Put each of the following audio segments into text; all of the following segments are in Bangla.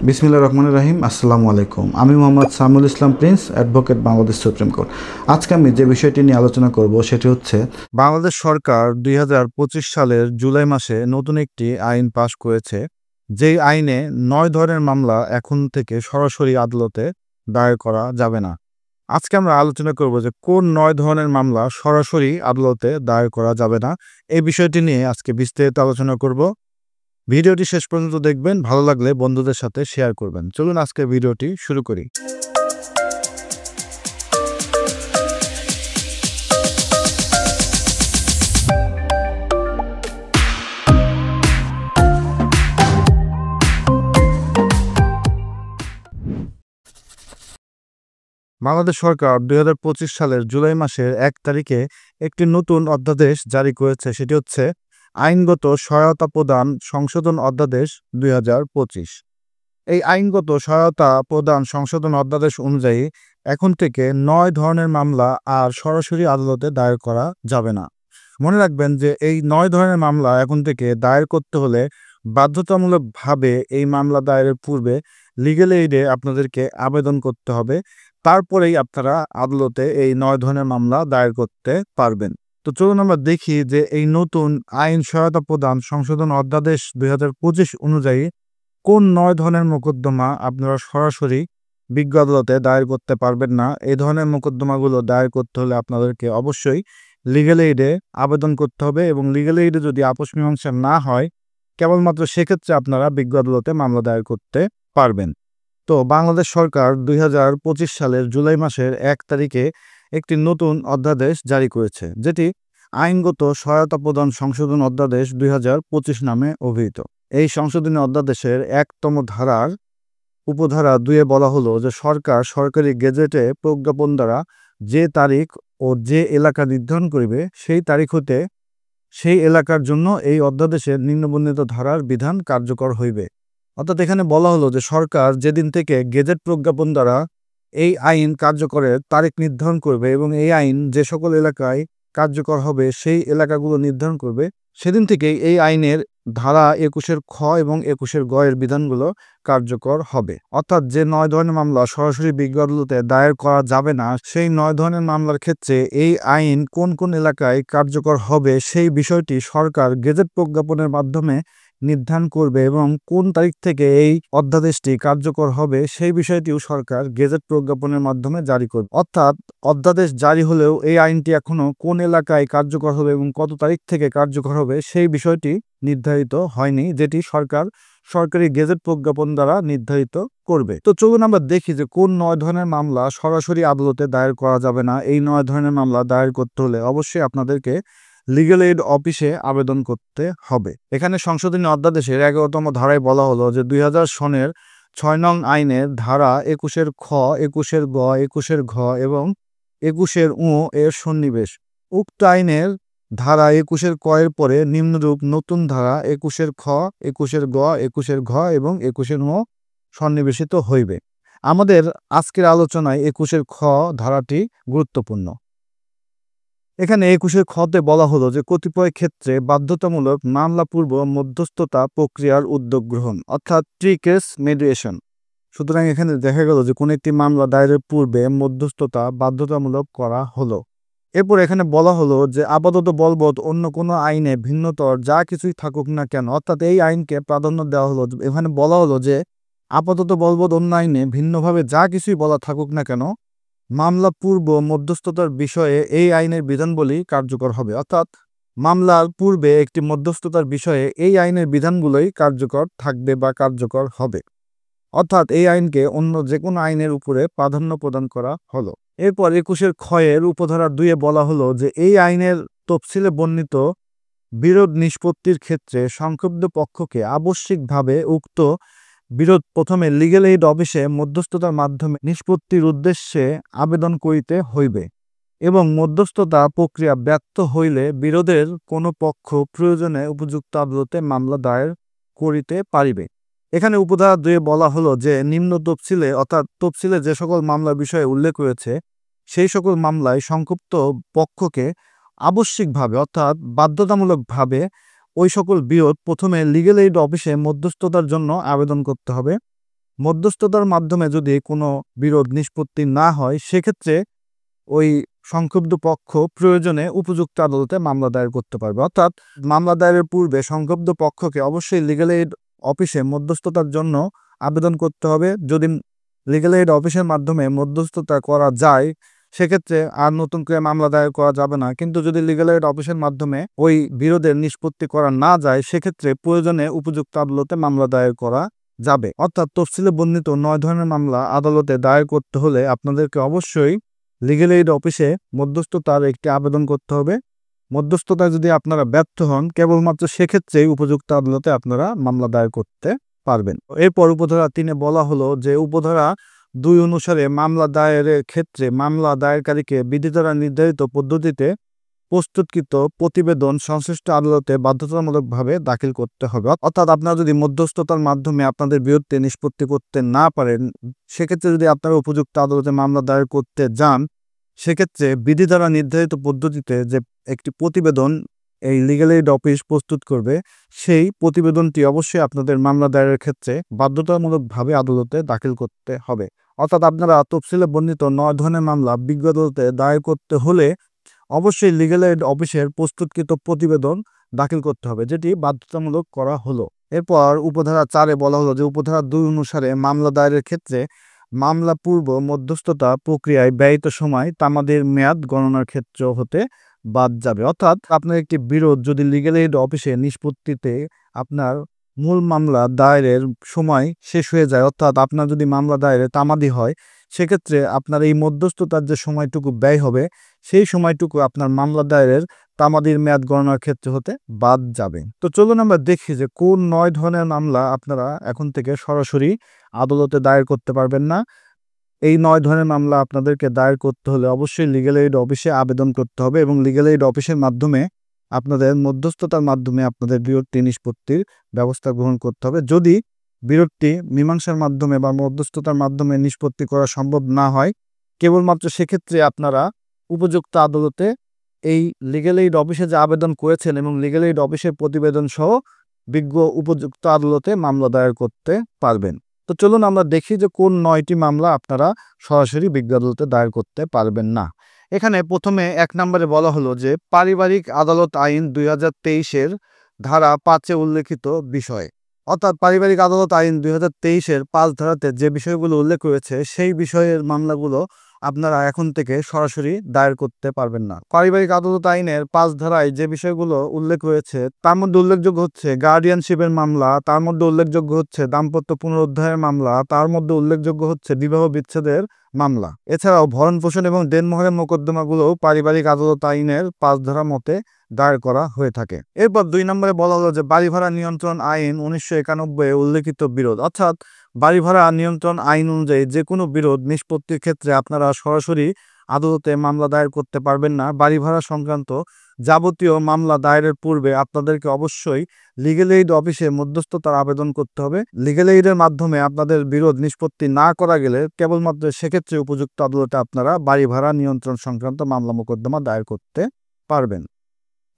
বিসমিল্লাহির রহমানির রহিম। আসসালামু আলাইকুম। আমি Mohammad Samiul Islam Prince, advocate, Bangladesh supreme court. আজকে আমি যে বিষয়টি নিয়ে আলোচনা করব সেটি হচ্ছে বাংলাদেশ সরকার ২০২৫ সালের জুলাই মাসে নতুন একটি আইন পাশ করেছে, যেই আইনে ৯ ধরনের মামলা এখন থেকে সরাসরি আদালতে দায়ের করা যাবে না। আজকে আমরা আলোচনা করব যে কোন ৯ ধরনের মামলা সরাসরি আদালতে দায়ের করা যাবে না। এই বিষয়টি নিয়ে আজকে বিস্তারিত আলোচনা করব। ভিডিওটি শেষ পর্যন্ত দেখবেন, ভালো লাগলে বন্ধুদের সাথে শেয়ার করবেন। চলুন আজকে ভিডিওটি শুরু করি। বাংলাদেশ সরকার ২০২৫ সালের জুলাই মাসের ১ তারিখে একটি নতুন অধ্যাদেশ জারি করেছে, সেটি হচ্ছে আইনগত সহায়তা প্রদান সংশোধন অধ্যাদেশ ২০২৫। এই আইনগত সহায়তা প্রদান সংশোধন অধ্যাদেশ অনুযায়ী এখন থেকে ৯ ধরনের মামলা আর সরাসরি আদালতে দায়ের করা যাবে না। মনে রাখবেন যে এই ৯ ধরনের মামলা এখন থেকে দায়ের করতে হলে বাধ্যতামূলকভাবে এই মামলা দায়েরের পূর্বে লিগ্যাল এইডে আপনাদেরকে আবেদন করতে হবে। তারপরেই আপনারা আদালতে এই ৯ ধরনের মামলা দায়ের করতে পারবেন। তো চলুন আমরা দেখি যে এই নতুন আইন সহায়তা প্রদান সংশোধন অধ্যাদেশ ২০২৫ অনুযায়ী কোন ৯ ধরনের মোকদ্দমা আপনারা সরাসরি বিজ্ঞ আদালতে দায়ের করতে পারবেন না। এই ধরনের মোকদ্দমাগুলো দায়ের করতে হলে আপনাদেরকে অবশ্যই লিগ্যাল এইডে আবেদন করতে হবে, এবং লিগ্যাল এইডে যদি আপোষ মীমাংসা না হয়, কেবলমাত্র সেক্ষেত্রে আপনারা বিজ্ঞ আদালতে মামলা দায়ের করতে পারবেন। তো বাংলাদেশ সরকার ২০২৫ সালের জুলাই মাসের ১ তারিখে একটি নতুন অধ্যাদেশ জারি করেছে, যেটি আইনগত সহায়তা প্রদান সংশোধন অধ্যাদেশ ২০২৫ নামে অভিহিত। এই সংশোধনী অধ্যাদেশের ১তম ধারার উপধারা ২-এ বলা হলো যে সরকার সরকারি গেজেটে প্রজ্ঞাপন দ্বারা যে তারিখ ও যে এলাকা নির্ধারণ করিবে, সেই তারিখ হতে সেই এলাকার জন্য এই অধ্যাদেশের নিম্নবর্ণিত ধারার বিধান কার্যকর হইবে। অর্থাৎ এখানে বলা হলো যে সরকার যেদিন থেকে গেজেট প্রজ্ঞাপন দ্বারা এই আইন কার্যকরের তারিখ নির্ধারণ করবে এবং এই আইন যে সকল এলাকায় কার্যকর হবে সেই এলাকাগুলো নির্ধারণ করবে, সেদিন থেকেই এই আইনের ধারা ২১-এর খ এবং ২১-এর গ এর বিধানগুলো কার্যকর হবে। অর্থাৎ যে ৯ ধরনের মামলা সরাসরি বিজ্ঞ আদালতে দায়ের করা যাবে না, সেই ৯ ধরনের মামলার ক্ষেত্রে এই আইন কোন কোন এলাকায় কার্যকর হবে সেই বিষয়টি সরকার গেজেট প্রজ্ঞাপনের মাধ্যমে নির্ধারণ করবে, এবং কোন তারিখ থেকে এই অধ্যাদেশটি কার্যকর হবে সেই বিষয়টিও সরকার গেজেট প্রজ্ঞাপনের মাধ্যমে জারি করবে। অর্থাৎ অধ্যাদেশ জারি হলেও এই আইনটি এখনো কোন এলাকায় কার্যকর হবে এবং কত তারিখ থেকে কার্যকর হবে সেই বিষয়টি নির্ধারিত হয়নি, যেটি সরকার সরকারি গেজেট প্রজ্ঞাপন দ্বারা নির্ধারিত করবে। তো চলুন আমরা দেখি যে কোন ৯ ধরনের মামলা সরাসরি আদালতে দায়ের করা যাবে না। এই ৯ ধরনের মামলা দায়ের করতে হলে অবশ্যই আপনাদেরকে লিগ্যাল এইড অফিসে আবেদন করতে হবে। এখানে সংশোধনী অধ্যাদেশের ১১তম ধারায় বলা হলো যে ২০০০ সনের ৬ নং আইনের ধারা ২১-এর খ, ২১-এর গ, ২১-এর ঘ এবং ২১-এর ঙ এর সন্নিবেশ। উক্ত আইনের ধারা ২১-এর ক এর পরে নিম্নরূপ নতুন ধারা ২১-এর খ, ২১-এর গ, ২১-এর ঘ এবং ২১-এর ঙ সন্নিবেশিত হইবে। আমাদের আজকের আলোচনায় ২১-এর খ ধারাটি গুরুত্বপূর্ণ। এখানে ২১-এর খতে বলা হলো যে কতিপয় ক্ষেত্রে বাধ্যতামূলক মামলা পূর্ব মধ্যস্থতা প্রক্রিয়ার উদ্যোগ গ্রহণ, অর্থাৎ প্রি কেস মিডিয়েশন। সুতরাং এখানে দেখা গেল যে কোন একটি মামলা দায়েরের পূর্বে মধ্যস্থতা বাধ্যতামূলক করা হলো। এরপর এখানে বলা হলো যে আপাতত বলবৎ অন্য কোনো আইনে ভিন্নতর যা কিছুই থাকুক না কেন, অর্থাৎ এই আইনকে প্রাধান্য দেওয়া হলো। এখানে বলা হলো যে আপাতত বলবৎ অন্য আইনে ভিন্নভাবে যা কিছুই বলা থাকুক না কেন, মামলা পূর্ব মধ্যস্থতার বিষয়ে এই আইনের বিধানবলী কার্যকর হবে। অর্থাৎ মামলার পূর্বে একটি মধ্যস্থতার বিষয়ে এই আইনের বিধানগুলোই কার্যকর থাকবে বা কার্যকর হবে। অর্থাৎ এই আইনকে অন্য যে কোনো আইনের উপরে প্রাধান্য প্রদান করা হলো। এরপর ২১-এর খ এর উপধারা ২-এ বলা হলো যে এই আইনের তফসিলে বর্ণিত বিরোধ নিষ্পত্তির ক্ষেত্রে সংক্ষুব্ধ পক্ষকে আবশ্যিকভাবে উক্ত বিরোধ প্রথমে লিগ্যাল এইড অফিসে মধ্যস্থতার মাধ্যমে নিষ্পত্তির উদ্দেশ্যে আবেদন করিতে হইবে, এবং মধ্যস্থতা প্রক্রিয়া ব্যর্থ হইলে বিরোধের কোনো পক্ষ প্রয়োজনে উপযুক্ত আদালতে মামলা দায়ের করিতে পারিবে। এখানে উপধারা ২-এ বলা হলো যে নিম্ন তফসিলে, অর্থাৎ তফসিলে যে সকল মামলার বিষয়ে উল্লেখ রয়েছে সেই সকল মামলায় সংক্ষুব্ধ পক্ষকে আবশ্যিকভাবে, অর্থাৎ বাধ্যতামূলকভাবে ওই সকল বিরোধ প্রথমে লিগ্যাল এইড অফিসে মধ্যস্থতার জন্য আবেদন করতে হবে, মধ্যস্থতার মাধ্যমে যদি কোনো বিরোধ নিষ্পত্তি না হয় সেক্ষেত্রে ওই সংক্ষুব্ধ পক্ষ প্রয়োজনে উপযুক্ত আদালতে মামলা দায়ের করতে পারবে। অর্থাৎ মামলা দায়েরের পূর্বে সংক্ষুব্ধ পক্ষকে অবশ্যই লিগ্যাল এইড অফিসে মধ্যস্থতার জন্য আবেদন করতে হবে। যদি লিগ্যাল এইড অফিসের মাধ্যমে মধ্যস্থতা করা যায় সেক্ষেত্রে আর নতুন করে মামলা দায়ের করা যাবে না। কিন্তু যদি লিগ্যাল এইড অফিসের মাধ্যমে ওই বিরোধের নিষ্পত্তি করা না যায় সেক্ষেত্রে প্রয়োজনে উপযুক্ত আদালতে মামলা দায়ের করা যাবে। অর্থাৎ তফসিলে বর্ণিত 9 ধরনের মামলা আদালতে দায়ের করতে হলে আপনাদেরকে অবশ্যই লিগ্যাল এইড অফিসে মধ্যস্থতার একটি আবেদন করতে হবে। মধ্যস্থতায় যদি আপনারা ব্যর্থ হন কেবলমাত্র সেক্ষেত্রেই উপযুক্ত আদালতে আপনারা মামলা দায়ের করতে পারবেন। এরপর উপধারা 3-এ বলা হলো যে উপধারা 2 অনুসারে মামলা দায়েরের ক্ষেত্রে মামলা দায়েরকারীকে বিধি দ্বারা নির্ধারিত পদ্ধতিতে প্রস্তুতকৃত প্রতিবেদন সংশ্লিষ্ট আদালতে বাধ্যতামূলকভাবে দাখিল করতে হবে। অর্থাৎ আপনারা যদি মধ্যস্থতার মাধ্যমে আপনাদের বিরুদ্ধে নিষ্পত্তি করতে না পারেন সেক্ষেত্রে যদি আপনারা উপযুক্ত আদালতে মামলা দায়ের করতে যান সেক্ষেত্রে বিধি দ্বারা নির্ধারিত পদ্ধতিতে যে একটি প্রতিবেদন এই লিগ্যাল এইড অফিস প্রস্তুত করবে সেই প্রতিবেদনটি অবশ্যই আপনাদের মামলা দায়েরের ক্ষেত্রে বাধ্যতামূলকভাবে আদালতে দাখিল করতে হবে। অর্থাৎ আপনারা তফসিলে বর্ণিত 9 ধরনের মামলা বিজ্ঞ আদালতে দায়ের করতে হলে অবশ্যই লিগ্যাল এইড অফিসের প্রস্তুতকৃত প্রতিবেদন দাখিল করতে হবে, যেটি বাধ্যতামূলক করা হলো। এরপর উপধারা 4-এ বলা হলো যে উপধারা 2 অনুসারে মামলা দায়েরের ক্ষেত্রে মামলা পূর্ব মধ্যস্থতা প্রক্রিয়ায় ব্যয়িত সময় তামাদির মেয়াদ গণনার ক্ষেত্র হতে বাদ যাবে। অর্থাৎ আপনার একটি বিরোধ যদি লিগ্যাল এইড অফিসে নিষ্পত্তিতে আপনার মূল মামলা দায়েরের সময় শেষ হয়ে যায়, অর্থাৎ আপনার যদি মামলা দায়েরে তামাদি হয় সেক্ষেত্রে আপনার এই মধ্যস্থতার যে সময়টুকু ব্যয় হবে সেই সময়টুকু আপনার মামলা দায়েরের তামাদির মেয়াদ গণনার ক্ষেত্রে হতে বাদ যাবে। তো চলুন আমরা দেখি যে কোন 9 ধরনের মামলা আপনারা এখন থেকে সরাসরি আদালতে দায়ের করতে পারবেন না। এই 9 ধরনের মামলা আপনাদেরকে দায়ের করতে হলে অবশ্যই লিগ্যাল এইড অফিসে আবেদন করতে হবে এবং লিগ্যাল এইড অফিসের মাধ্যমে আপনাদের মধ্যস্থতার মাধ্যমে আপনাদের বিরোধটি নিষ্পত্তির ব্যবস্থা গ্রহণ করতে হবে। যদি বিরোধটি মীমাংসার মাধ্যমে বা মধ্যস্থতার মাধ্যমে নিষ্পত্তি করা সম্ভব না হয় কেবলমাত্র সেক্ষেত্রে আপনারা উপযুক্ত আদালতে এই লিগ্যাল এইড অফিসে যে আবেদন করেছেন এবং লিগ্যাল এইড অফিসের প্রতিবেদন সহ বিজ্ঞ উপযুক্ত আদালতে মামলা দায়ের করতে পারবেন। তো চলুন আমরা দেখি যে কোন 9টি মামলা আপনারা সরাসরি বিজ্ঞ আদালতে দায়ের করতে পারবেন না। এখানে প্রথমে 1 নম্বরে বলা হলো যে পারিবারিক আদালত আইন 2023-এর ধারা 5-এ উল্লেখিত বিষয়। অর্থাৎ পারিবারিক আদালত আইন 2023-এর 5 ধারাতে যে বিষয়গুলো উল্লেখ রয়েছে সেই বিষয়ের মামলাগুলো আপনারা এখন থেকে সরাসরি দায়ের করতে পারবেন না। পারিবারিক আদালত আইনের 5 ধারায় যে বিষয়গুলো উল্লেখ রয়েছে তার মধ্যে উল্লেখযোগ্য হচ্ছে গার্ডিয়ানশিপের মামলা, তার মধ্যে উল্লেখযোগ্য হচ্ছে দাম্পত্য পুনরুদ্ধারের মামলা, তার মধ্যে উল্লেখযোগ্য হচ্ছে বিবাহ বিচ্ছেদের মামলা। এছাড়াও ভরণ পোষণ এবং দেনমোহরের মোকদ্দমাগুলোও পারিবারিক আদালত আইনের 5 ধারা মতে দায়ের করা হয়ে থাকে। এরপর 2 নম্বরে বলা হলো যে বাড়ি ভাড়া নিয়ন্ত্রণ আইন 1991-এ উল্লেখিত বিরোধ। অর্থাৎ বাড়ি ভাড়া নিয়ন্ত্রণ আইন অনুযায়ী যে কোনো বিরোধ নিষ্পত্তির ক্ষেত্রে আপনারা সরাসরি আদালতে মামলা দায়ের করতে পারবেন না। বাড়ি ভাড়া সংক্রান্ত যাবতীয় মামলা দায়েরের পূর্বে আপনাদেরকে অবশ্যই লিগ্যাল এইড অফিসে মধ্যস্থতার আবেদন করতে হবে। লিগ্যাল এইডের মাধ্যমে আপনাদের বিরোধ নিষ্পত্তি না করা গেলে কেবলমাত্র সেক্ষেত্রে উপযুক্ত আদালতে আপনারা বাড়ি ভাড়া নিয়ন্ত্রণ সংক্রান্ত মামলা মোকদ্দমা দায়ের করতে পারবেন।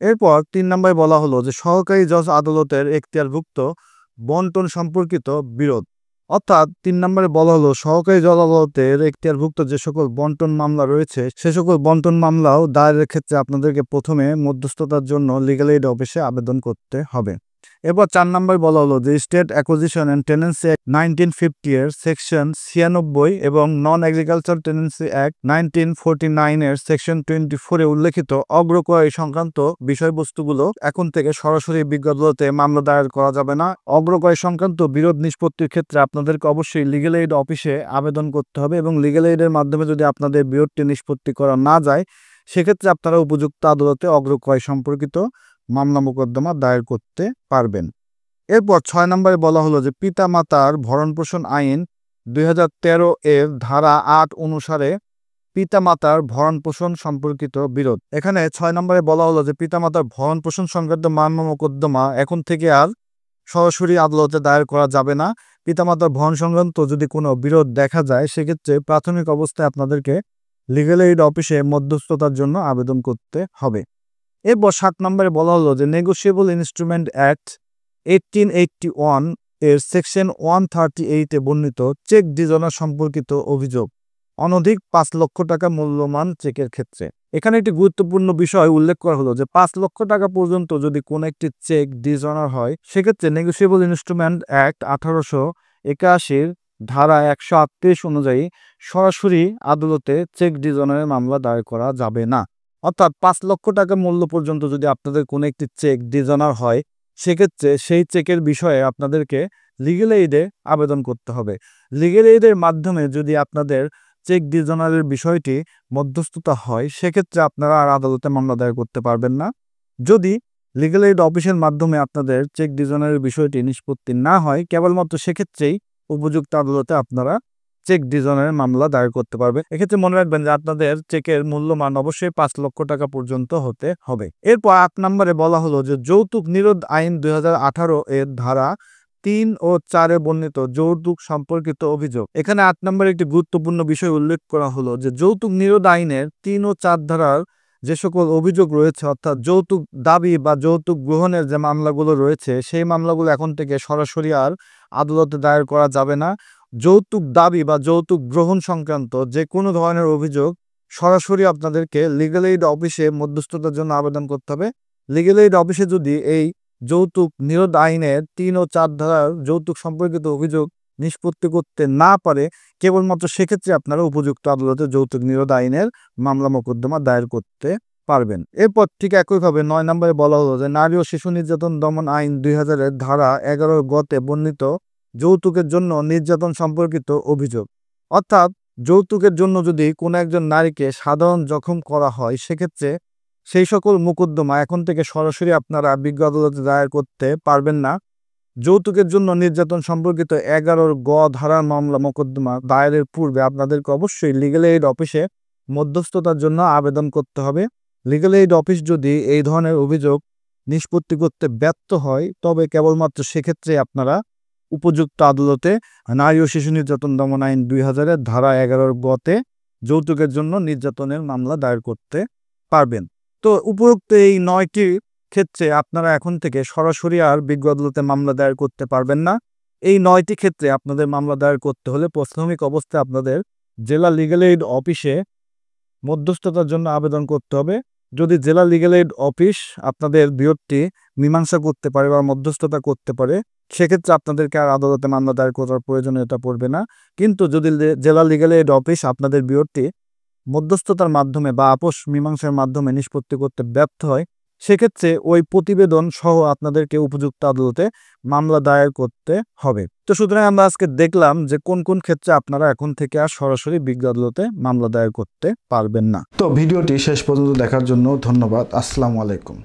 এরপর 3 নম্বরে বলা হলো যে সহকারী জজ আদালতের এখতিয়ারভুক্ত বন্টন সম্পর্কিত বিরোধ। অর্থাৎ 3 নম্বরে বলা হলো সহকারী জজ আদালতের এখতিয়ারভুক্ত যে সকল বন্টন মামলা রয়েছে সে সকল বন্টন মামলাও দায়েরের ক্ষেত্রে আপনাদেরকে প্রথমে মধ্যস্থতার জন্য লিগ্যাল এইড অফিসে আবেদন করতে হবে। এরপর 4 নম্বরে বলা হলো যে state acquisition and tenancy act 1950-এর সেকশন 96 এবং নন এগ্রিকালচার টেনেন্সি অ্যাক্ট 1949-এর সেকশন 24-এ উল্লেখিত অগ্রক্রয় সংক্রান্ত বিষয়বস্তুগুলো এখন থেকে সরাসরি বিজ্ঞ আদালতে মামলা দায়ের করা যাবে না। অগ্রক্রয় সংক্রান্ত বিরোধ নিষ্পত্তির ক্ষেত্রে আপনাদেরকে অবশ্যই লিগ্যাল এইড অফিসে আবেদন করতে হবে এবং লিগ্যাল এইডের মাধ্যমে যদি আপনাদের বিরোধটি নিষ্পত্তি করা না যায় সেক্ষেত্রে আপনারা উপযুক্ত আদালতে অগ্রক্রয় সম্পর্কিত মামলা মোকদ্দমা দায়ের করতে পারবেন। এরপর 6 নম্বরে বলা হলো যে পিতামাতার ভরণপোষণ আইন 2013-এর ধারা 8 অনুসারে পিতামাতার ভরণপোষণ সম্পর্কিত বিরোধ। এখানে 6 নম্বরে বলা হলো যে পিতামাতার ভরণপোষণ সংক্রান্ত মামলা মোকদ্দমা এখন থেকে আর সরাসরি আদালতে দায়ের করা যাবে না। পিতামাতার ভরণ সংক্রান্ত যদি কোনো বিরোধ দেখা যায় সেক্ষেত্রে প্রাথমিক অবস্থায় আপনাদেরকে লিগ্যাল এইড অফিসে মধ্যস্থতার জন্য আবেদন করতে হবে। এরপর 7 নম্বরে বলা হলো যে নেগোশিয়েবল ইনস্ট্রুমেন্ট অ্যাক্ট 1881 এর সেকশন 138 বর্ণিত চেক ডিজনার সম্পর্কিত অভিযোগ অনধিক 5 লক্ষ টাকা মূল্যমান চেকের ক্ষেত্রে। এখানে একটি গুরুত্বপূর্ণ বিষয় উল্লেখ করা হলো যে 5 লক্ষ টাকা পর্যন্ত যদি কোনো একটি চেক ডিজনার হয়, সেক্ষেত্রে নেগোশিয়েবল ইনস্ট্রুমেন্ট অ্যাক্ট 1881 ধারা 138 অনুযায়ী সরাসরি আদালতে চেক ডিজনারের মামলা দায়ের করা যাবে না। অর্থাৎ 5 লক্ষ টাকা মূল্য পর্যন্ত যদি আপনাদের কোনো একটি চেক ডিজনার হয়, সেক্ষেত্রে সেই চেকের বিষয়ে আপনাদেরকে লিগ্যাল এইডে আবেদন করতে হবে। লিগ্যাল এইডের মাধ্যমে যদি আপনাদের চেক ডিজনারের বিষয়টি মধ্যস্থতা হয়, সেক্ষেত্রে আপনারা আর আদালতে মামলা দায়ের করতে পারবেন না। যদি লিগ্যাল এইড অফিসের মাধ্যমে আপনাদের চেক ডিজনারের বিষয়টি নিষ্পত্তি না হয়, কেবলমাত্র সেক্ষেত্রেই উপযুক্ত আদালতে আপনারা চেক ডিজনারের মামলা দায়ের করতে পারবেন। এক্ষেত্রে মনে রাখবেন যে আপনাদের চেকের মূল্যমান অবশ্যই 5 লক্ষ টাকা পর্যন্ত হতে হবে। এরপর 8 নম্বরে বলা হলো যে যৌতুক নিরোধ আইন 2018 এর ধারা 3 ও 4 বর্ণিত যৌতুক সম্পর্কিত অভিযোগ। এখানে 8 নম্বরে একটি গুরুত্বপূর্ণ বিষয় উল্লেখ করা হলো যে যৌতুক নিরোধ আইনের 3 ও 4 ধারার যে সকল অভিযোগ রয়েছে, অর্থাৎ যৌতুক দাবি বা যৌতুক গ্রহণের যে মামলাগুলো রয়েছে, সেই মামলাগুলো এখন থেকে সরাসরি আর আদালতে দায়ের করা যাবে না। যৌতুক দাবি বা যৌতুক গ্রহণ সংক্রান্ত যে কোনো ধরনের অভিযোগ সরাসরি আপনাদেরকে লিগ্যাল এইড অফিসে মধ্যস্থতার জন্য আবেদন করতে হবে। লিগ্যাল এইড অফিসে যদি এই যৌতুক নিরোধ আইনের 3 ও 4 ধারার যৌতুক সম্পর্কিত অভিযোগ নিষ্পত্তি করতে না পারে, কেবলমাত্র সেক্ষেত্রে আপনারা উপযুক্ত আদালতে যৌতুক নিরোধ আইনের মামলা মোকদ্দমা দায়ের করতে পারবেন। এরপর ঠিক একইভাবে 9 নম্বরে বলা হলো যে নারী ও শিশু নির্যাতন দমন আইন 2000 এর ধারা 11 গতে বর্ণিত যৌতুকের জন্য নির্যাতন সম্পর্কিত অভিযোগ। অর্থাৎ যৌতুকের জন্য যদি কোনো একজন নারীকে সাধারণ জখম করা হয়, সেক্ষেত্রে সেই সকল মোকদ্দমা এখন থেকে সরাসরি আপনারা বিজ্ঞ আদালতে দায়ের করতে পারবেন না। যৌতুকের জন্য নির্যাতন সম্পর্কিত 11 গ ধারার মামলা মোকদ্দমা দায়েরের পূর্বে আপনাদেরকে অবশ্যই লিগ্যাল এইড অফিসে মধ্যস্থতার জন্য আবেদন করতে হবে। লিগ্যাল এইড অফিস যদি এই ধরনের অভিযোগ নিষ্পত্তি করতে ব্যর্থ হয়, তবে কেবলমাত্র সেক্ষেত্রে আপনারা উপযুক্ত আদালতে নারী ও শিশু নির্যাতন দমন আইন 2000 এর ধারা 11 গতে যৌতুকের জন্য নির্যাতনের মামলা দায়ের করতে পারবেন। তো উপরোক্ত এই 9টি ক্ষেত্রে আপনারা এখন থেকে সরাসরি আর বিজ্ঞ আদালতে মামলা দায়ের করতে পারবেন না। এই 9টি ক্ষেত্রে আপনাদের মামলা দায়ের করতে হলে প্রাথমিক অবস্থায় আপনাদের জেলা লিগ্যাল এইড অফিসে মধ্যস্থতার জন্য আবেদন করতে হবে। যদি জেলা লিগ্যাল এইড অফিস আপনাদের বিরোধটি মীমাংসা করতে পারে বা মধ্যস্থতা করতে পারে, সেক্ষেত্রে আপনাদেরকে আর আদালতে মামলা দায়ের করার প্রয়োজনীয়তা পড়বে না। কিন্তু যদি জেলা লিগ্যাল এইড অফিস আপনাদের বিরোধটি মধ্যস্থতার মাধ্যমে বা আপোষ মীমাংসার মাধ্যমে নিষ্পত্তি করতে ব্যর্থ হয়, সেক্ষেত্রে ওই প্রতিবেদন সহ আপনাদেরকে উপযুক্ত আদালতে মামলা দায়ের করতে হবে। তো সুতরাং আমরা আজকে দেখলাম যে কোন কোন ক্ষেত্রে আপনারা এখন থেকে আর সরাসরি বিজ্ঞ আদালতে মামলা দায়ের করতে পারবেন না। তো ভিডিওটি শেষ পর্যন্ত দেখার জন্য ধন্যবাদ। আসসালামু আলাইকুম।